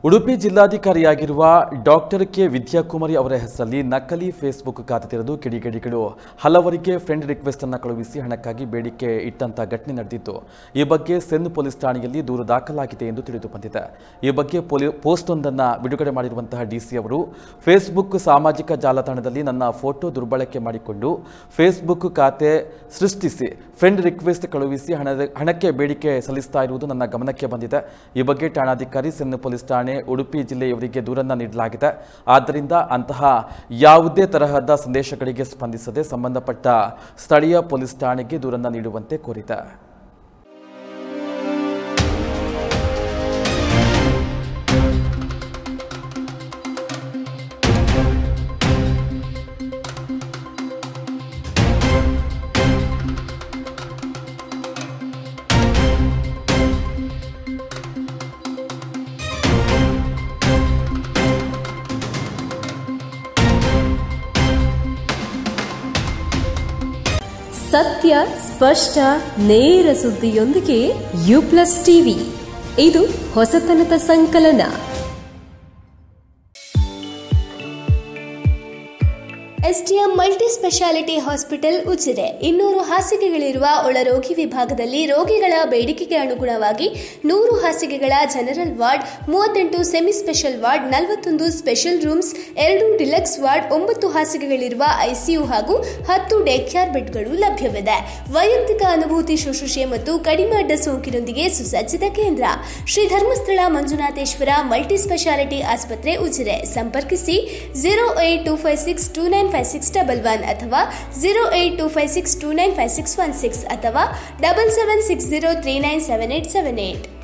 Udupi ಜಿಲ್ಲಾಧಿಕಾರಿಯಾಗಿರುವ doctor K Vidyakumari ಅವರ ಹೆಸರಲ್ಲಿ ನಕಲಿ ಫೇಸ್ಬುಕ್ ಖಾತೆ ತೆರೆದು ಕಿಡಿಗೇಡಿಗಳು ಹಲವರಿಗೆ ಫ್ರೆಂಡ್ ರಿಕ್ವೆಸ್ಟ್ ಅನ್ನು ಕಳುಹಿಸಿ ಹಣಕ್ಕಾಗಿ ಬೇಡಿಕೆ ಇಟ್ಟಂತ ಘಟನೆ ನಡೆದಿತ್ತು. ಈ ಬಗ್ಗೆ ಸೆನ್ ಪೊಲೀಸ್ ಠಾಣೆಯಲ್ಲಿ ದೂರು ದಾಖಲಾಗಿದೆ ಎಂದು ತಿಳಿದು ಬಂದಿದೆ. ಈ ಬಗ್ಗೆ ಪೋಸ್ಟ್ ಒಂದನ್ನು ಬಿಡುಗಡೆ ಮಾಡಿರುವಂತಹ ಡಿಸಿ ಅವರು, ಫೇಸ್ಬುಕ್ ಸಾಮಾಜಿಕ ಜಾಲತಾಣದಲ್ಲಿ ನನ್ನ ಫೋಟೋ ದುರ್ಬಳಕೆ ಮಾಡಿಕೊಂಡು ಫೇಸ್ಬುಕ್ ಖಾತೆ ಸೃಷ್ಟಿಸಿ ಫ್ರೆಂಡ್ ರಿಕ್ವೆಸ್ಟ್ ಕಳುಹಿಸಿ ಹಣಕ್ಕೆ ಬೇಡಿಕೆ ಸಲ್ಲಿಸ್ತಾ ಇರುವುದು ನನ್ನ ಗಮನಕ್ಕೆ ಬಂದಿದೆ. ಈ ಬಗ್ಗೆ ಠಾಣಾಧಿಕಾರಿ ಸೆನ್ ಪೊಲೀಸ್ ಠಾಣೆ ಉಡುಪಿ ಜಿಲ್ಲೆಯವರಿಗೆ ದೂರನ್ನು ನೀಡಲಾಗಿದೆ. ಆದ್ದರಿಂದ ಅಂತಹ ಯಾವುದೇ ತರಹದ ಸಂದೇಶಗಳಿಗೆ ಸ್ಪಂದಿಸದೆ ಸಂಬಂಧಪಟ್ಟ ಸ್ಥಳೀಯ ಪೊಲೀಸ್ ಠಾಣೆಗೆ ದೂರನ್ನು ನೀಡುವಂತೆ ಕೋರಿದೆ. ಸತ್ಯ, ಸ್ಪಷ್ಟ, ನೇರ ಸುದ್ದಿಯೊಂದಿಗೆ U+ TV. ಇದು ಹೊಸತನದ ಸಂಕಲನ. STM multi speciality hospital Ujire 200 ಹಾಸಿಗೆಗಳಿರುವ ಒಳರೋಗಿ ವಿಭಾಗದಲ್ಲಿ ರೋಗಿಗಳ ಬೇಡಿಕೆಗೆ ಅನುಗುಣವಾಗಿ 100 ಹಾಸಿಗೆಗಳ general ward, 38 semi special ward, 41 special rooms, 2 deluxe ward, 9 ಹಾಸಿಗೆಗಳಿರುವ ICU ಹಾಗೂ 10 ಡೇ ಕೇರ್ ಬೆಡ್ಗಳು ಲಭ್ಯವಿದೆ. ವೈಯಕ್ತಿಕ ಅನುಭೂತಿ ಶುಶ್ರೂಷೆ ಮತ್ತು ಕಡಿಮೆ ಅಡ್ಡ ಸೋಂಕಿನೊಂದಿಗೆ ಸುಸಜ್ಜಿತ ಕೇಂದ್ರ. ಶ್ರೀ ಧರ್ಮಸ್ಥಳ ಮಂಜುನಾಥೇಶ್ವರ ಮಲ್ಟಿ ಸ್ಪೆಷಾಲಿಟಿ ಆಸ್ಪತ್ರೆ ಉಜಿರೆ. ಸಂಪರ್ಕಿಸಿ 08256295611 ಅಥವಾ 08256295616 ಅಥವಾ 7760397878.